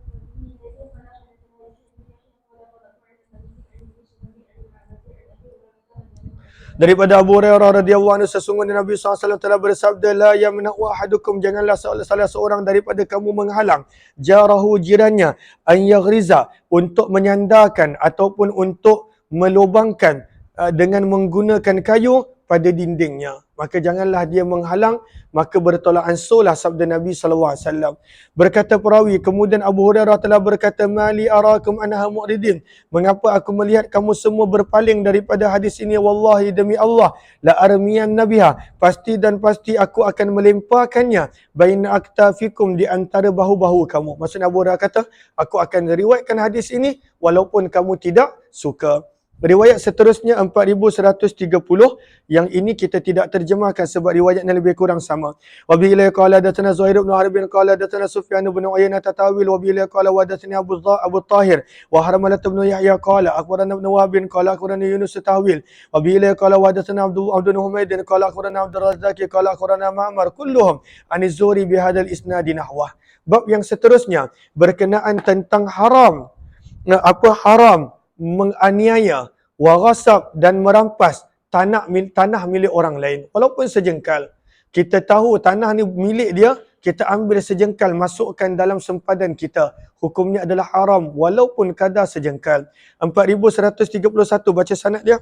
Daripada Abu Hurairah radhiyallahu anhu, sesungguhnya Nabi SAW telah bersabda, la yamna'u ahadukum, janganlah salah seorang daripada kamu menghalang jarahu, jirannya, an yaghriza, untuk menyandarkan ataupun untuk melubangkan dengan menggunakan kayu pada dindingnya. Maka janganlah dia menghalang, maka bertolak ansurlah sabda Nabi SAW. Berkata perawi, kemudian Abu Hurairah telah berkata, mali arakum anha mu'ridin, mengapa aku melihat kamu semua berpaling daripada hadis ini? Wallahi, demi Allah, la armiyan nabiha, pasti dan pasti aku akan melemparkannya baina aktafikum, di antara bahu-bahu kamu. Maksudnya Abu Hurairah kata, aku akan riwayatkan hadis ini walaupun kamu tidak suka. Riwayat seterusnya 4130, yang ini kita tidak terjemahkan sebab riwayatnya lebih kurang sama. Wa bi ila qala hadatsana Zuhair bin Harb qala hadatsana Sufyan bin Uyainah tatawil wa bi ila qala hadatsani Abu Tahir wa Harmalah bin Yahya qala akhbarana Ibn Wahb qala akhbarana Yunus tatawil wa bi ila qala hadatsana Abdul Humaid qala akhbarana Abdul Razzaq qala akhbarana Ma'mar kulluhum an az-Zuhri bi hadzal isnad nahwah. Bab yang seterusnya berkenaan tentang haram menganiaya, waghasab, dan merampas tanah milik orang lain walaupun sejengkal. Kita tahu tanah ni milik dia, kita ambil sejengkal masukkan dalam sempadan kita, hukumnya adalah haram walaupun kadar sejengkal. 4131, baca sanad dia.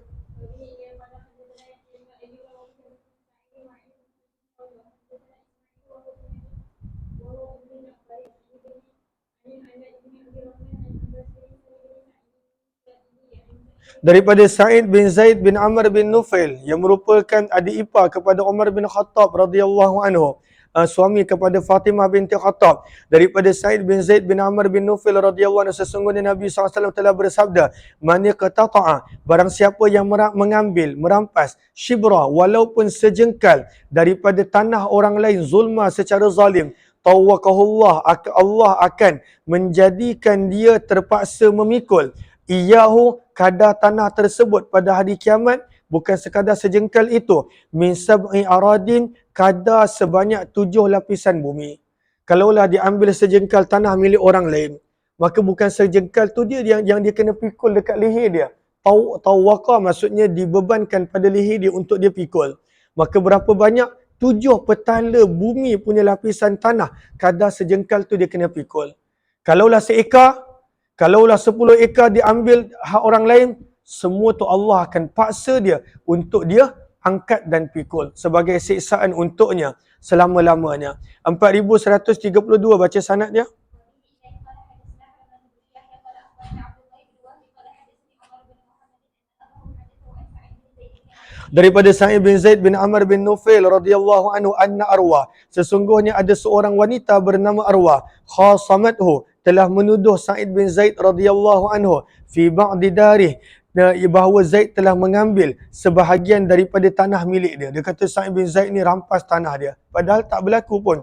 Daripada Sa'id bin Zaid bin Amr bin Nufail yang merupakan adik ipar kepada Umar bin Khattab radhiyallahu anhu, suami kepada Fatimah binti Khattab. Daripada Sa'id bin Zaid bin Amr bin Nufail radhiyallahu anhu, sesungguhnya Nabi SAW telah bersabda, "Man yaqtata'a, barang siapa yang mengambil, merampas shibra walaupun sejengkal daripada tanah orang lain zulma secara zalim, tawakahullah, Allah akan menjadikan dia terpaksa memikul iyahu kadar tanah tersebut pada hari kiamat, bukan sekadar sejengkal itu, min sab'i aradin, kadar sebanyak 7 lapisan bumi." Kalaulah diambil sejengkal tanah milik orang lain, maka bukan sejengkal tu dia yang dia kena pikul dekat leher dia. Tawaka maksudnya dibebankan pada leher dia untuk dia pikul. Maka berapa banyak? 7 petala bumi punya lapisan tanah, kadar sejengkal tu dia kena pikul. Kalaulah seekar, kalaulah 10 ekar diambil hak orang lain, semua tu Allah akan paksa dia untuk dia angkat dan pikul sebagai siksaan untuknya selama-lamanya. 4132 baca sanad dia. Daripada Sa'id bin Zaid bin Amr bin Nufail radhiyallahu anhu, anna Arwah, sesungguhnya ada seorang wanita bernama Arwah, khasamathu, telah menuduh Sa'id bin Zaid radhiyallahu anhu fi ba'di darih, bahawa Zaid telah mengambil sebahagian daripada tanah milik dia. Dia kata Sa'id bin Zaid ni rampas tanah dia, padahal tak berlaku pun.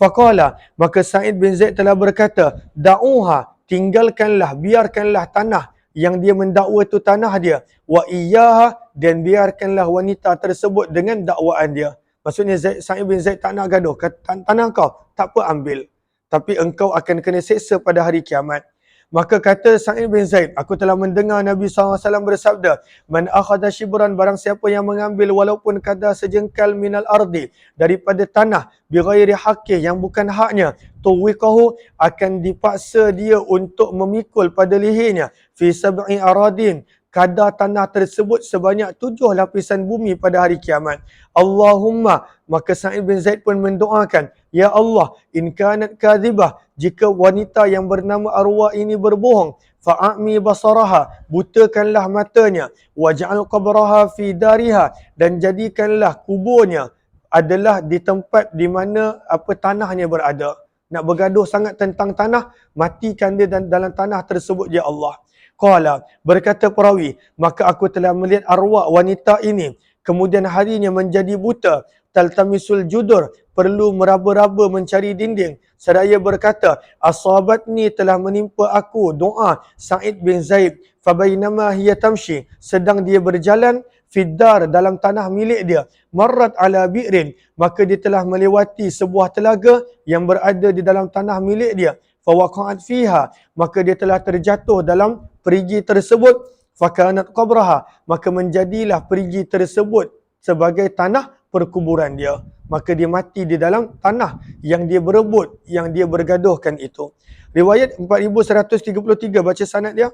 Faqala, maka Sa'id bin Zaid telah berkata, da'uha, tinggalkanlah, biarkanlah tanah yang dia mendakwa itu tanah dia, wa iyyaha, dan biarkanlah wanita tersebut dengan dakwaan dia. Maksudnya Sa'id bin Zaid tak nak gaduh, tanah kau tak apa ambil, tapi engkau akan kena seksa pada hari kiamat. Maka kata Sa'id bin Zaid, aku telah mendengar Nabi SAW bersabda, man akhadha shibran, barang siapa yang mengambil walaupun kadar sejengkal minal ardi, daripada tanah, bighairi haqqih, yang bukan haknya, tuwiqahu, akan dipaksa dia untuk memikul pada lehernya, fi sab'i aradin, kadar tanah tersebut sebanyak 7 lapisan bumi pada hari kiamat. Allahumma, maka Sa'id bin Zaid pun mendoakan, ya Allah, in kanat kadhibah, jika wanita yang bernama Arwah ini berbohong, fa'ami basaraha, butakanlah matanya, waj'al qabraha fi dariha, dan jadikanlah kuburnya adalah di tempat di mana tanahnya berada. Nak bergaduh sangat tentang tanah, matikan dia dalam tanah tersebut, ya Allah. Qala, berkata perawi, maka aku telah melihat arwah wanita ini, kemudian harinya menjadi buta, taltamisul judur, perlu meraba-raba mencari dinding, seraya berkata, asabatni, telah menimpa aku doa Sa'id bin Zaid, fabainama hiya tamshi, sedang dia berjalan, fiddar, dalam tanah milik dia, marrat ala bi'rin, maka dia telah melewati sebuah telaga yang berada di dalam tanah milik dia, fawaqa'at fiha, maka dia telah terjatuh dalam perigi tersebut, fakanat qabraha, maka menjadilah perigi tersebut sebagai tanah perkuburan dia, maka dia mati di dalam tanah yang dia berebut, yang dia bergaduhkan itu. Riwayat 4133, baca sanad dia.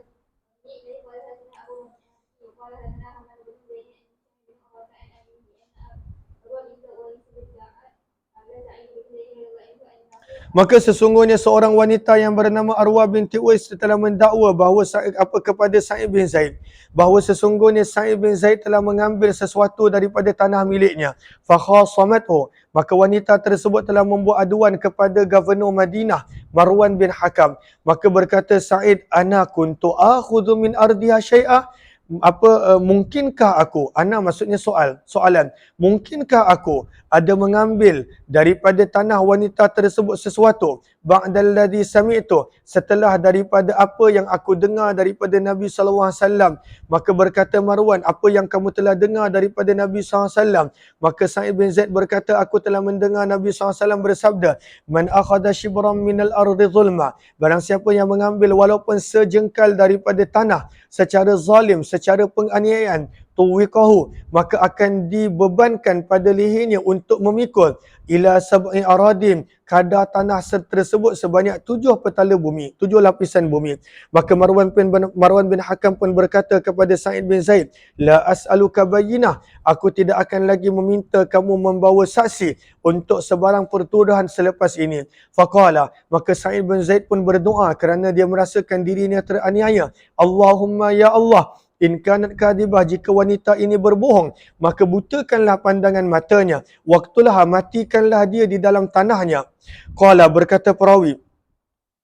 Maka sesungguhnya seorang wanita yang bernama Arwah binti Uwais telah mendakwa bahawa kepada Sa'id bin Zaid, bahawa sesungguhnya Sa'id bin Zaid telah mengambil sesuatu daripada tanah miliknya. Fakhasamathu, maka wanita tersebut telah membuat aduan kepada Gubernur Madinah, Marwan bin Hakam. Maka berkata Sa'id, ana kuntu akhudhu min ardiha syai'ah, mungkinkah aku, ana maksudnya soalan, mungkinkah aku ada mengambil daripada tanah wanita tersebut sesuatu, ba'dalladhi sami'tu, setelah daripada apa yang aku dengar daripada Nabi SAW. Maka berkata Marwan, apa yang kamu telah dengar daripada Nabi SAW? Maka Sa'id bin Zaid berkata, aku telah mendengar Nabi SAW bersabda, man akhadha shibran minal ardi zulma, barang siapa yang mengambil walaupun sejengkal daripada tanah secara zalim, secara penganiayaan, tuwiqahu, maka akan dibebankan pada lehernya untuk memikul ila sab'i aradin, kadar tanah tersebut sebanyak 7 petala bumi, 7 lapisan bumi. Maka Marwan bin Hakam pun berkata kepada Sa'id bin Zaid, la as'aluka bayyinah, aku tidak akan lagi meminta kamu membawa saksi untuk sebarang pertuduhan selepas ini. Faqala, maka Sa'id bin Zaid pun berdoa kerana dia merasakan dirinya teraniaya. Allahumma ya Allah, In kanat kadhibah, jika wanita ini berbohong, maka butakanlah pandangan matanya. Waqtulha, matikanlah dia di dalam tanahnya. Qala, berkata perawi,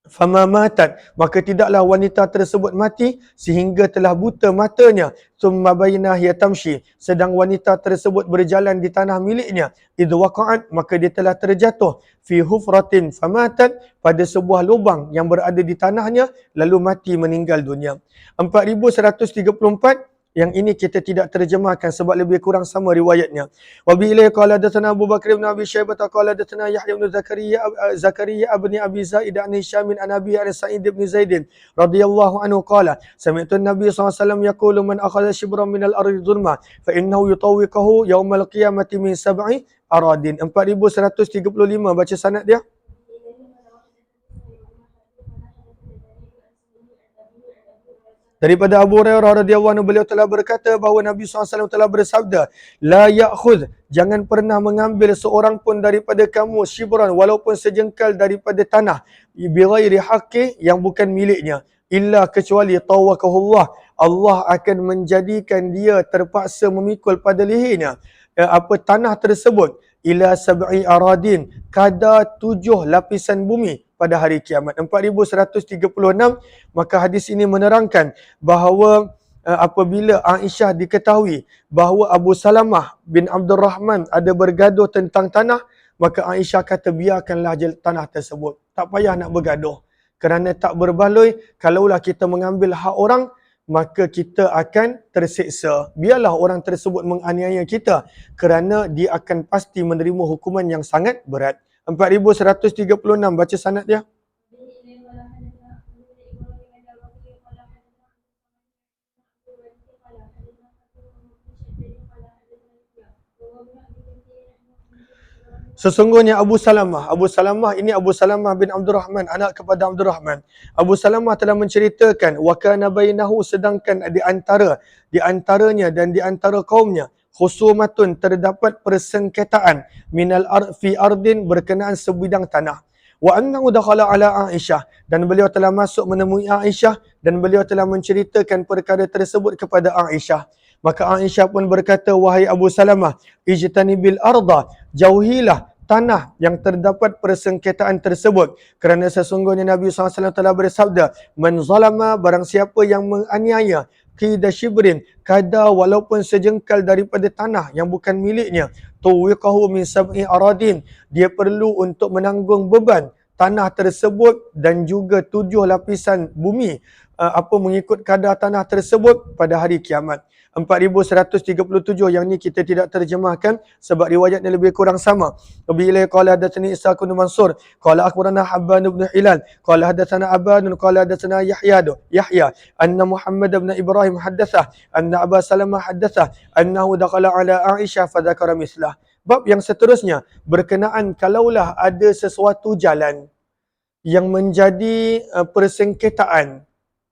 fama matat, maka tidaklah wanita tersebut mati sehingga telah buta matanya. Summa bainah hiya tamshi, sedang wanita tersebut berjalan di tanah miliknya. Idh waqa'at, maka dia telah terjatuh. Fi hufratin famatat, pada sebuah lubang yang berada di tanahnya, lalu mati meninggal dunia. 4134. Yang ini kita tidak terjemahkan sebab lebih kurang sama riwayatnya. Wa bi ilaihi qala hadatsana Abu Bakr bin Abi Syaibah qala hadatsana Yahya bin Zakaria bin Abi Zaid an Hisham an Abi Sa'id bin Zaid radhiyallahu anhu qala sami'tu an-nabiy sallallahu alaihi wasallam yaqulu man akhadha shibran min al-ardi dhulma fa innahu yutawwiqahu yawm al-qiyamati min sab'i aradin. 4135 baca sanad dia. Daripada Abu Hurairah radhiyallahu anhu, beliau telah berkata bahawa Nabi SAW telah bersabda, la ya'khudh, jangan pernah mengambil seorang pun daripada kamu shibran, walaupun sejengkal daripada tanah, bighairi haqqi, yang bukan miliknya, illa kecuali tawakahullah, Allah akan menjadikan dia terpaksa memikul pada lehernya tanah tersebut, ila sab'i aradin, kadar 7 lapisan bumi pada hari kiamat. 4136. Maka hadis ini menerangkan bahawa apabila Aisyah diketahui bahawa Abu Salamah bin Abdul Rahman ada bergaduh tentang tanah, maka Aisyah kata biarkanlah tanah tersebut, tak payah nak bergaduh, kerana tak berbaloi kalaulah kita mengambil hak orang, maka kita akan terseksa. Biarlah orang tersebut menganiaya kita, kerana dia akan pasti menerima hukuman yang sangat berat. 4136 baca sanad dia. Sesungguhnya Abu Salamah ini Abu Salamah bin Abdul Rahman, anak kepada Abdul Rahman. Abu Salamah telah menceritakan, wa kana bainahu, sedangkan di antaranya dan di antara kaumnya, khusumatun, terdapat persengketaan, minal fi ardin, berkenaan sebidang tanah. Wa annahu dakhala ala Aisyah, dan beliau telah masuk menemui Aisyah, dan beliau telah menceritakan perkara tersebut kepada Aisyah. Maka Aisyah pun berkata, wahai Abu Salamah, ijtanibil arda, jauhilah tanah yang terdapat persengketaan tersebut, kerana sesungguhnya Nabi SAW telah bersabda, man zalama, barang siapa yang menganiaya, qida shibrin, kadar walaupun sejengkal daripada tanah yang bukan miliknya, tuwiqahu min sab'i aradin, dia perlu untuk menanggung beban tanah tersebut dan juga 7 lapisan bumi, mengikut kadar tanah tersebut pada hari kiamat. 4137 yang ni kita tidak terjemahkan sebab riwayatnya lebih kurang sama. Bila qala hadatsani Isa bin Mansur qala akhbarana Habban bin Hilal qala hadatsana Aban qala hadatsana Yahya anna Muhammad bin Ibrahim haddatsah anna Aba Salamah haddatsah annahu dakhala ala Aisyah fa dzakara mislah. Bab yang seterusnya berkenaan kalaulah ada sesuatu jalan yang menjadi persengketaan,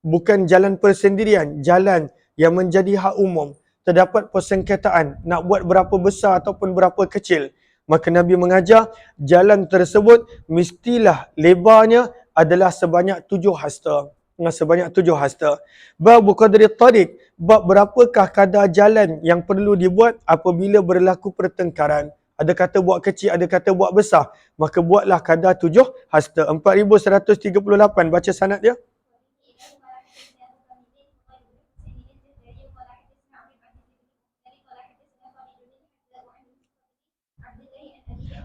bukan jalan persendirian, jalan yang menjadi hak umum, terdapat persengketaan nak buat berapa besar ataupun berapa kecil, maka Nabi mengajar jalan tersebut mestilah lebarnya adalah sebanyak 7 hasta. Sebanyak 7 hasta. Bab qadri tariq, bab berapakah kadar jalan yang perlu dibuat apabila berlaku pertengkaran. Ada kata buat kecil, ada kata buat besar, maka buatlah kadar 7 hasta. 4138 baca sanad dia.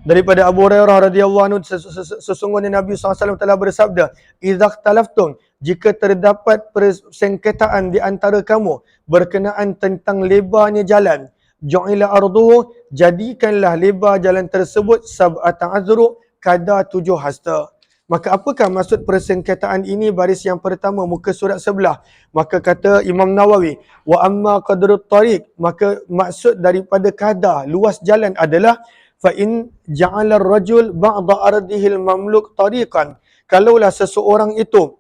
Daripada Abu Hurairah radhiyallahu anhu, sesungguhnya Nabi SAW telah bersabda, idza ikhtalaftum, jika terdapat persengketaan di antara kamu berkenaan tentang lebarnya jalan, ju'ila arduhu, jadikanlah lebar jalan tersebut sab'ata azru, kadar 7 hasta. Maka apakah maksud persengketaan ini? Baris yang pertama, muka surat sebelah. Maka kata Imam Nawawi, wa amma qadrut tariq, maka maksud daripada kadar luas jalan adalah fa in ja'ala ar-rajul ba'da ardihi al-mamluk tariqan, kalaulah seseorang itu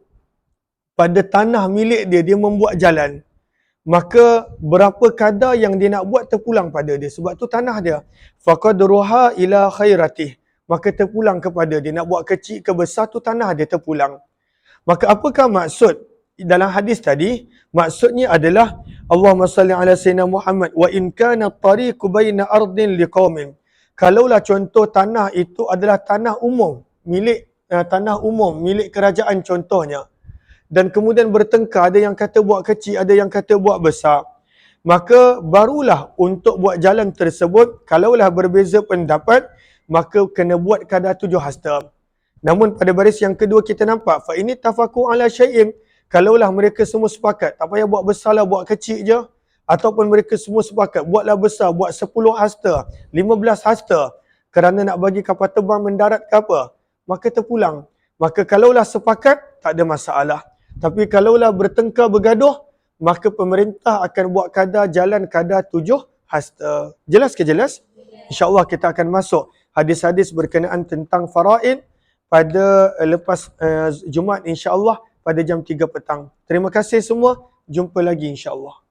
pada tanah milik dia, dia membuat jalan, maka berapa kadar yang dia nak buat terpulang pada dia, sebab tu tanah dia. Faqadruha ila khairatih, maka terpulang kepada dia, nak buat kecil ke besar tu tanah dia terpulang. Maka apakah maksud dalam hadis tadi, maksudnya adalah Allahumma salli ala Sayyidina Muhammad wa in kana tariqu baina ardin liqaumin. Kalaulah contoh tanah itu adalah tanah umum, milik kerajaan contohnya. Dan kemudian bertengkar, ada yang kata buat kecil, ada yang kata buat besar. Maka barulah untuk buat jalan tersebut, kalaulah berbeza pendapat, maka kena buat kadar 7 hasta. Namun pada baris yang kedua kita nampak, fa ini tafaku ala syai'in, kalaulah mereka semua sepakat, tak payah buat besar lah, buat kecil je. Ataupun mereka semua sepakat, buatlah besar, buat 10 hasta, 15 hasta, kerana nak bagi kapal terbang mendarat ke apa, maka terpulang. Maka kalaulah sepakat, tak ada masalah. Tapi kalaulah bertengkar, bergaduh, maka pemerintah akan buat jalan kadar 7 hasta. Jelas ke jelas? InsyaAllah kita akan masuk hadis-hadis berkenaan tentang faraid pada lepas Jumaat insyaAllah pada jam 3 petang. Terima kasih semua. Jumpa lagi insyaAllah.